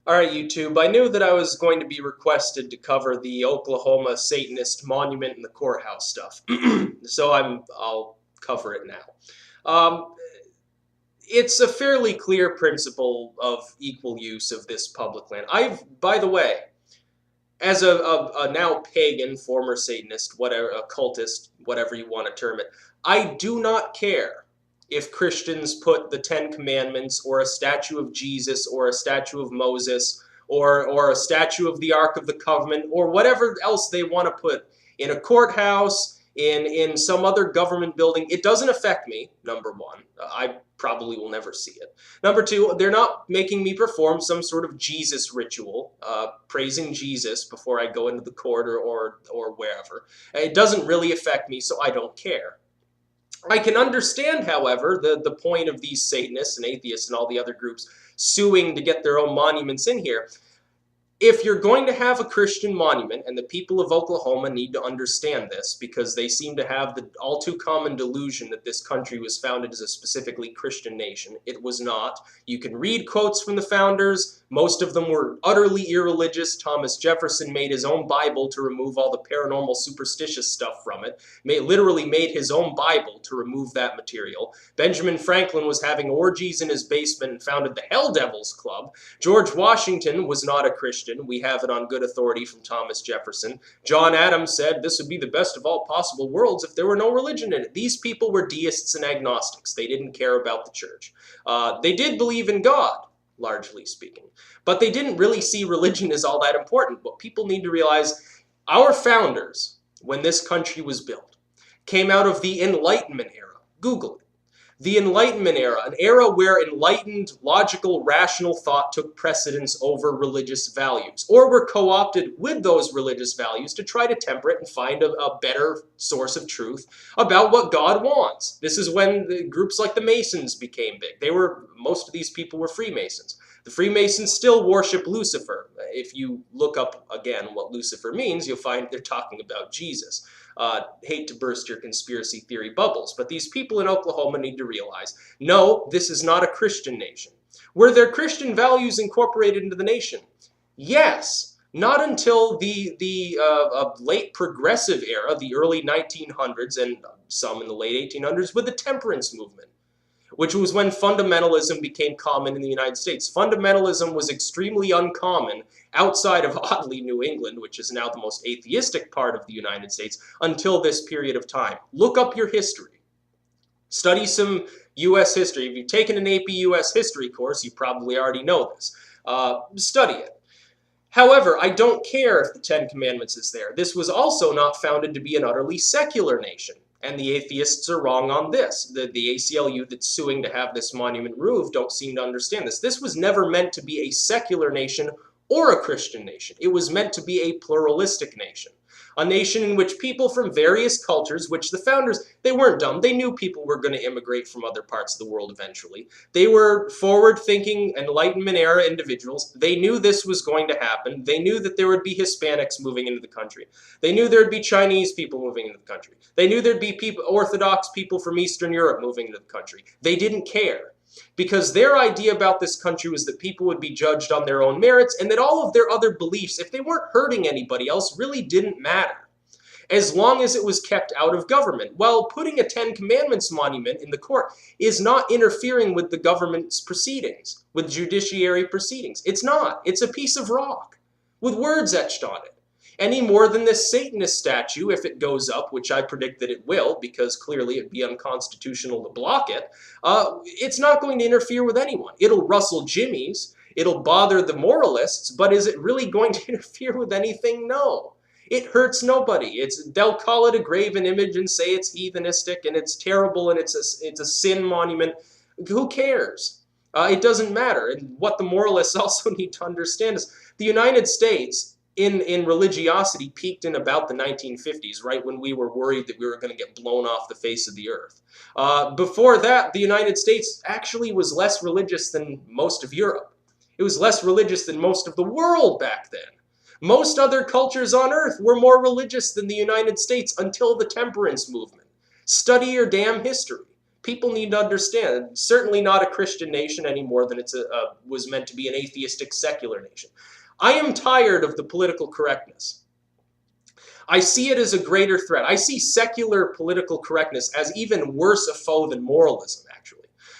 All right, YouTube. I knew that I was going to be requested to cover the Oklahoma Satanist monument and the courthouse stuff, so I'll cover it now. It's a fairly clear principle of equal use of this public land. By the way, as a now pagan, former Satanist, whatever, occultist, whatever you want to term it, I do not care if Christians put the Ten Commandments or a statue of Jesus or a statue of Moses or a statue of the Ark of the Covenant or whatever else they want to put in a courthouse, in some other government building. It doesn't affect me, number one. I probably will never see it. Number two, they're not making me perform some sort of Jesus ritual, praising Jesus before I go into the court or wherever. It doesn't really affect me, so I don't care. I can understand, however, the point of these Satanists and atheists and all the other groups suing to get their own monuments in here. If you're going to have a Christian monument, and the people of Oklahoma need to understand this because they seem to have the all too common delusion that this country was founded as a specifically Christian nation. It was not. You can read quotes from the founders. Most of them were utterly irreligious. Thomas Jefferson made his own Bible to remove all the paranormal superstitious stuff from it. Literally made his own Bible to remove that material. Benjamin Franklin was having orgies in his basement and founded the Hell Devils Club. George Washington was not a Christian. We have it on good authority from Thomas Jefferson. John Adams said this would be the best of all possible worlds if there were no religion in it. These people were deists and agnostics. They didn't care about the church. They did believe in God, largely speaking, but they didn't really see religion as all that important. But people need to realize our founders, when this country was built, came out of the Enlightenment era. Google it. The Enlightenment era, an era where enlightened, logical, rational thought took precedence over religious values, or were co-opted with those religious values to try to temper it and find a better source of truth about what God wants. This is when the groups like the Masons became big. Most of these people were Freemasons. The Freemasons still worship Lucifer. If you look up again what Lucifer means, you'll find they're talking about Jesus. Hate to burst your conspiracy theory bubbles, but these people in Oklahoma need to realize, no, this is not a Christian nation. Were there Christian values incorporated into the nation? Yes. Not until the late progressive era, the early 1900s, and some in the late 1800s, with the temperance movement, which was when fundamentalism became common in the United States. Fundamentalism was extremely uncommon outside of, oddly, New England, which is now the most atheistic part of the United States, until this period of time. Look up your history. Study some U.S. history. If you've taken an AP U.S. history course, you probably already know this. Study it. However, I don't care if the Ten Commandments is there. This was also not founded to be an utterly secular nation. And the atheists are wrong on this. The ACLU that's suing to have this monument removed don't seem to understand this. This was never meant to be a secular nation or a Christian nation. It was meant to be a pluralistic nation. A nation in which people from various cultures, which the founders, they weren't dumb. They knew people were going to immigrate from other parts of the world eventually. They were forward-thinking, Enlightenment-era individuals. They knew this was going to happen. They knew that there would be Hispanics moving into the country. They knew there would be Chinese people moving into the country. They knew there'd be Orthodox people from Eastern Europe moving into the country. They didn't care. Because their idea about this country was that people would be judged on their own merits and that all of their other beliefs, if they weren't hurting anybody else, really didn't matter, as long as it was kept out of government. Well, putting a Ten Commandments monument in the court is not interfering with the government's proceedings, with judiciary proceedings. It's not. It's a piece of rock with words etched on it. Any more than this Satanist statue, if it goes up, which I predict that it will, because clearly it'd be unconstitutional to block it, it's not going to interfere with anyone. It'll rustle jimmies, it'll bother the moralists, but is it really going to interfere with anything? No. It hurts nobody. They'll call it a graven image and say it's heathenistic and it's terrible and it's a sin monument. Who cares? It doesn't matter. And what the moralists also need to understand is the United States in religiosity peaked in about the 1950s, right when we were worried that we were going to get blown off the face of the earth. Before that, the United States actually was less religious than most of Europe. It was less religious than most of the world back then. Most other cultures on earth were more religious than the United States until the temperance movement. Study your damn history. People need to understand, certainly not a Christian nation any more than it was meant to be an atheistic secular nation. I am tired of the political correctness. I see it as a greater threat. I see secular political correctness as even worse a foe than moralism, actually.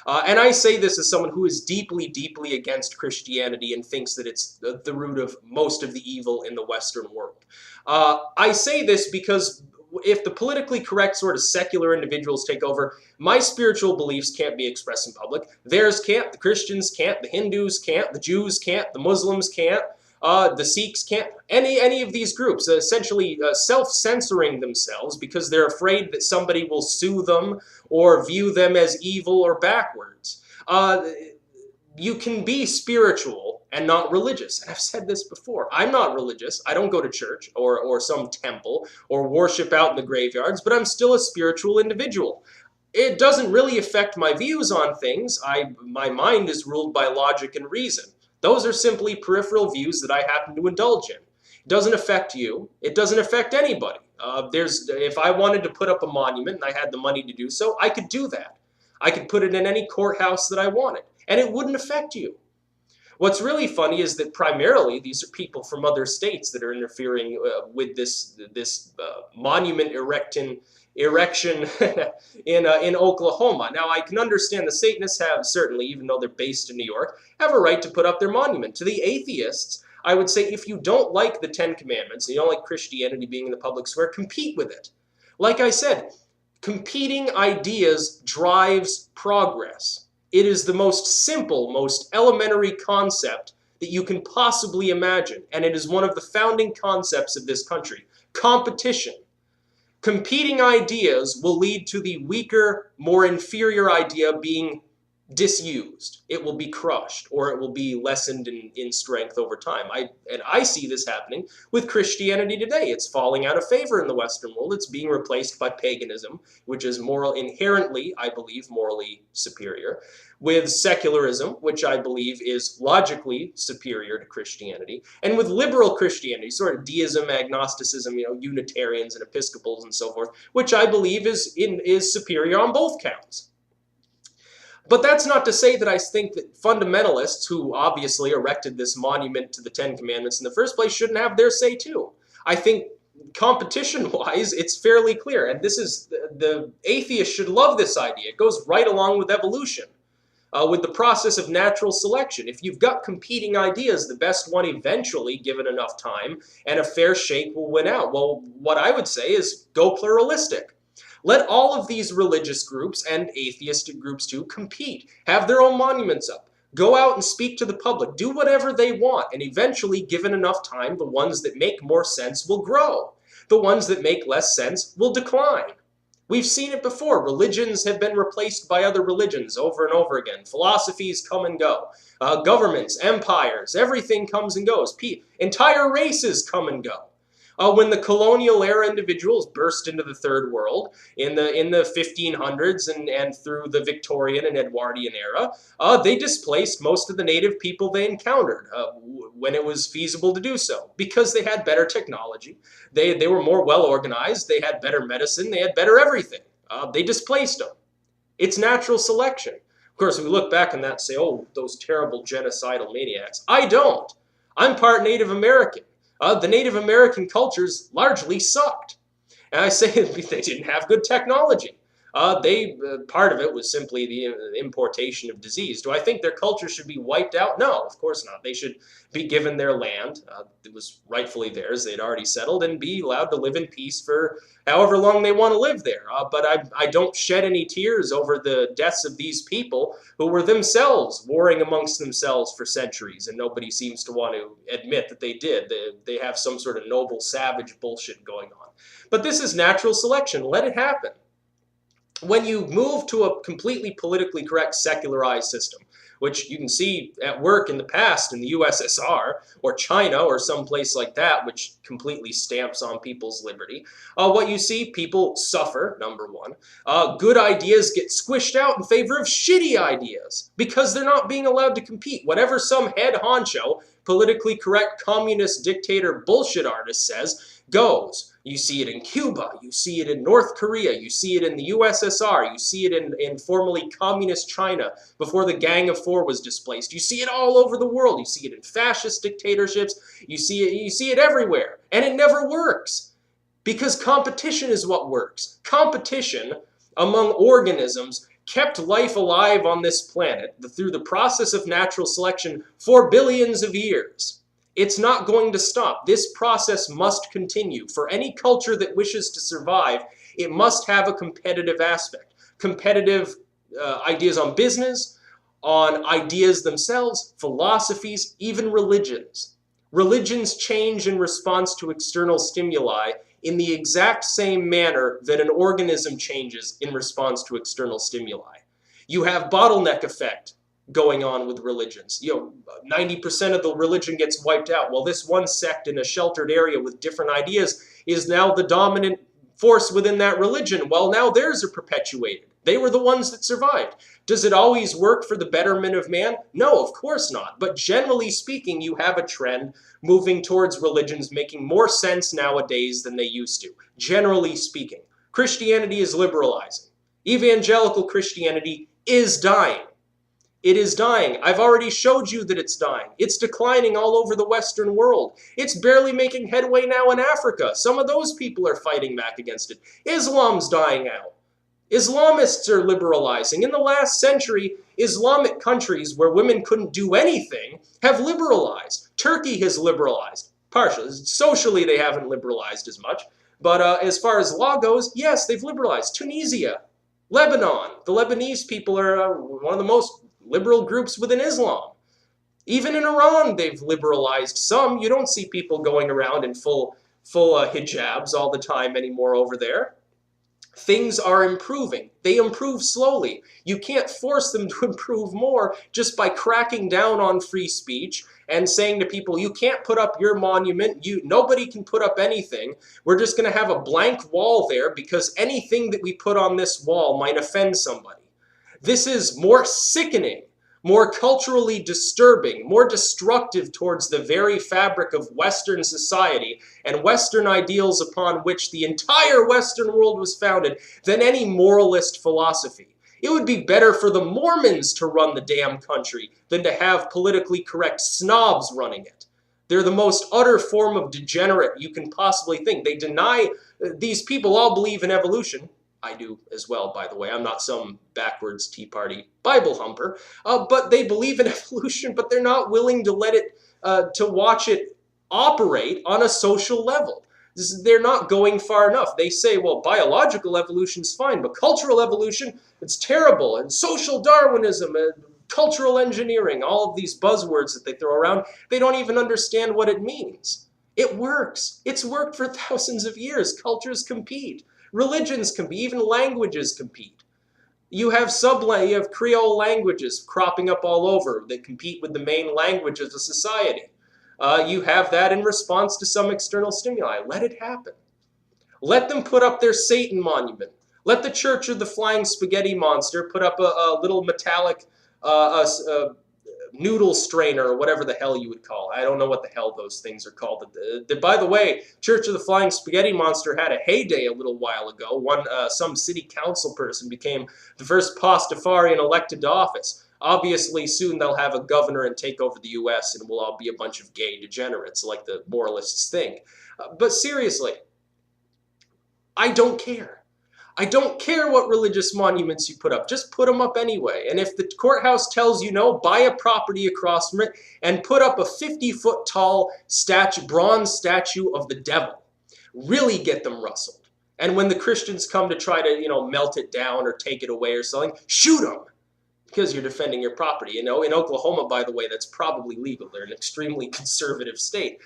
And I say this as someone who is deeply, deeply against Christianity and thinks that it's the root of most of the evil in the Western world. I say this because if the politically correct sort of secular individuals take over, my spiritual beliefs can't be expressed in public. Theirs can't, the Christians can't, the Hindus can't, the Jews can't, the Muslims can't. The Sikhs can't, any of these groups, essentially self-censoring themselves because they're afraid that somebody will sue them or view them as evil or backwards. You can be spiritual and not religious. And I've said this before. I'm not religious. I don't go to church or some temple or worship out in the graveyards, but I'm still a spiritual individual. It doesn't really affect my views on things. My mind is ruled by logic and reason. Those are simply peripheral views that I happen to indulge in. It doesn't affect you. It doesn't affect anybody. If I wanted to put up a monument and I had the money to do so, I could do that. I could put it in any courthouse that I wanted, and it wouldn't affect you. What's really funny is that primarily these are people from other states that are interfering with this monument erection in Oklahoma. Now, I can understand the Satanists have, certainly, even though they're based in New York, have a right to put up their monument. To the atheists, I would say if you don't like the Ten Commandments, and you don't like Christianity being in the public square, compete with it. Like I said, competing ideas drives progress. It is the most simple, most elementary concept that you can possibly imagine, and it is one of the founding concepts of this country. Competition. Competing ideas will lead to the weaker, more inferior idea being disused. It will be crushed, or it will be lessened in strength over time. I see this happening with Christianity today. It's falling out of favor in the Western world. It's being replaced by paganism, which is inherently, I believe, morally superior, with secularism, which I believe is logically superior to Christianity, and with liberal Christianity, sort of deism, agnosticism, Unitarians and Episcopals and so forth, which I believe is superior on both counts. But that's not to say that I think that fundamentalists, who obviously erected this monument to the Ten Commandments in the first place, shouldn't have their say too. I think competition-wise, it's fairly clear, and the atheists should love this idea. It goes right along with evolution. With the process of natural selection. If you've got competing ideas, the best one eventually, given enough time, and a fair shake will win out. Well, what I would say is go pluralistic. Let all of these religious groups, and atheistic groups too, compete. Have their own monuments up. Go out and speak to the public. Do whatever they want, and eventually, given enough time, the ones that make more sense will grow. The ones that make less sense will decline. We've seen it before. Religions have been replaced by other religions over and over again. Philosophies come and go. Governments, empires, everything comes and goes. Entire races come and go. When the colonial era individuals burst into the third world in the 1500s and through the Victorian and Edwardian era, they displaced most of the native people they encountered when it was feasible to do so, because they had better technology, they were more well organized, they had better medicine, they had better everything. They displaced them. It's natural selection. Of course, we look back on that and say, oh, those terrible genocidal maniacs. I don't. I'm part Native American. The Native American cultures largely sucked. And I say they didn't have good technology. Part of it was simply the importation of disease. Do I think their culture should be wiped out? No, of course not. They should be given their land. It was rightfully theirs. They'd already settled, and be allowed to live in peace for however long they want to live there. But I don't shed any tears over the deaths of these people who were themselves warring amongst themselves for centuries, and nobody seems to want to admit that they did. They have some sort of noble savage bullshit going on. But this is natural selection. Let it happen. When you move to a completely politically correct secularized system, which you can see at work in the past in the USSR or China or someplace like that, which completely stamps on people's liberty, what you see, people suffer, number one. Good ideas get squished out in favor of shitty ideas because they're not being allowed to compete. Whatever some head honcho politically correct communist dictator bullshit artist says goes. You see it in Cuba, you see it in North Korea, you see it in the USSR, you see it in formerly communist China before the Gang of Four was displaced. You see it all over the world. You see it in fascist dictatorships. You see it everywhere. And it never works. Because competition is what works. Competition among organisms kept life alive on this planet through the process of natural selection for billions of years. It's not going to stop. This process must continue. For any culture that wishes to survive, it must have a competitive aspect. Competitive ideas on business, on ideas themselves, philosophies, even religions. Religions change in response to external stimuli in the exact same manner that an organism changes in response to external stimuli. You have bottleneck effect going on with religions. 90% of the religion gets wiped out. Well, this one sect in a sheltered area with different ideas is now the dominant force within that religion. Well, now theirs are perpetuated. They were the ones that survived. Does it always work for the betterment of man? No, of course not. But generally speaking, you have a trend moving towards religions making more sense nowadays than they used to. Generally speaking, Christianity is liberalizing. Evangelical Christianity is dying. It is dying. I've already showed you that it's dying. It's declining all over the Western world. It's barely making headway now in Africa. Some of those people are fighting back against it. Islam's dying out. Islamists are liberalizing. In the last century, Islamic countries where women couldn't do anything have liberalized. Turkey has liberalized. Partially. Socially, they haven't liberalized as much. But as far as law goes, yes, they've liberalized. Tunisia, Lebanon. The Lebanese people are one of the most liberal groups within Islam. Even in Iran, they've liberalized some. You don't see people going around in full hijabs all the time anymore over there. Things are improving. They improve slowly. You can't force them to improve more just by cracking down on free speech and saying to people, you can't put up your monument, nobody can put up anything. We're just going to have a blank wall there because anything that we put on this wall might offend somebody. This is more sickening, more culturally disturbing, more destructive towards the very fabric of Western society and Western ideals upon which the entire Western world was founded than any moralist philosophy. It would be better for the Mormons to run the damn country than to have politically correct snobs running it. They're the most utter form of degenerate you can possibly think. They deny, these people all believe in evolution. I do as well, by the way. I'm not some backwards Tea Party Bible humper. But they believe in evolution, but they're not willing to let it, to watch it operate on a social level. They're not going far enough. They say, well, biological evolution's fine, but cultural evolution, it's terrible. And social Darwinism, cultural engineering, all of these buzzwords that they throw around, they don't even understand what it means. It works. It's worked for thousands of years. Cultures compete. Religions compete, even languages compete. You have Creole languages cropping up all over that compete with the main language of the society. You have that in response to some external stimuli. Let it happen. Let them put up their Satan monument. Let the Church of the Flying Spaghetti Monster put up a little metallic noodle strainer or whatever the hell you would call it. I don't know what the hell those things are called. By the way, Church of the Flying Spaghetti Monster had a heyday a little while ago. Some city council person became the first Pastafarian elected to office. Obviously, soon they'll have a governor and take over the U.S. and we'll all be a bunch of gay degenerates like the moralists think. But seriously, I don't care. I don't care what religious monuments you put up. Just put them up anyway. And if the courthouse tells you no, buy a property across from it and put up a 50-foot tall bronze statue of the devil. Really get them rustled. And when the Christians come to try to, melt it down or take it away or something, shoot them. Because you're defending your property. In Oklahoma, by the way, that's probably legal. They're an extremely conservative state.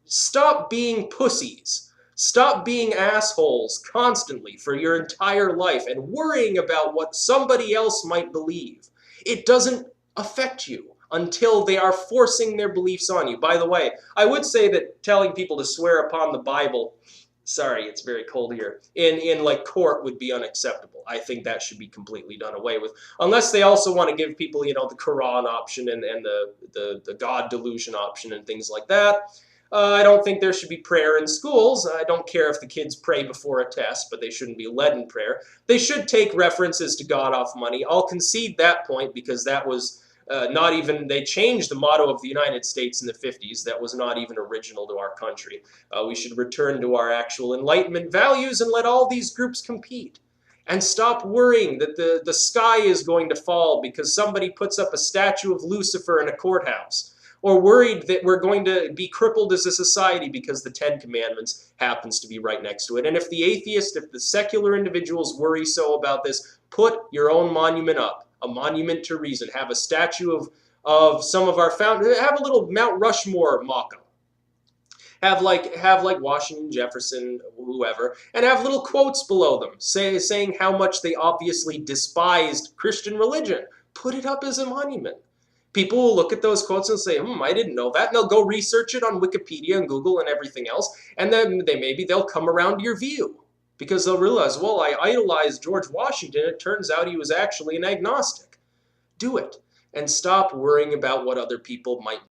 Stop being pussies. Stop being assholes constantly for your entire life and worrying about what somebody else might believe. It doesn't affect you until they are forcing their beliefs on you. By the way, I would say that telling people to swear upon the Bible Sorry, it's very cold here. In like court would be unacceptable. I think that should be completely done away with, unless they also want to give people, the Quran option and the God delusion option and things like that. I don't think there should be prayer in schools. I don't care if the kids pray before a test, but they shouldn't be led in prayer. They should take references to God off money. I'll concede that point because that was not even, they changed the motto of the United States in the 50s. That was not even original to our country. We should return to our actual Enlightenment values and let all these groups compete. And stop worrying that the sky is going to fall because somebody puts up a statue of Lucifer in a courthouse. Or worried that we're going to be crippled as a society because the Ten Commandments happens to be right next to it. And if the secular individuals worry so about this, put your own monument up. A monument to reason. Have a statue of some of our founders. Have a little Mount Rushmore mock-up. Have like Washington, Jefferson, whoever, and have little quotes below them saying how much they obviously despised Christian religion. Put it up as a monument. People will look at those quotes and say, I didn't know that. And they'll go research it on Wikipedia and Google and everything else. And then they'll come around to your view. Because they'll realize, well, I idolized George Washington. It turns out he was actually an agnostic. Do it. And stop worrying about what other people might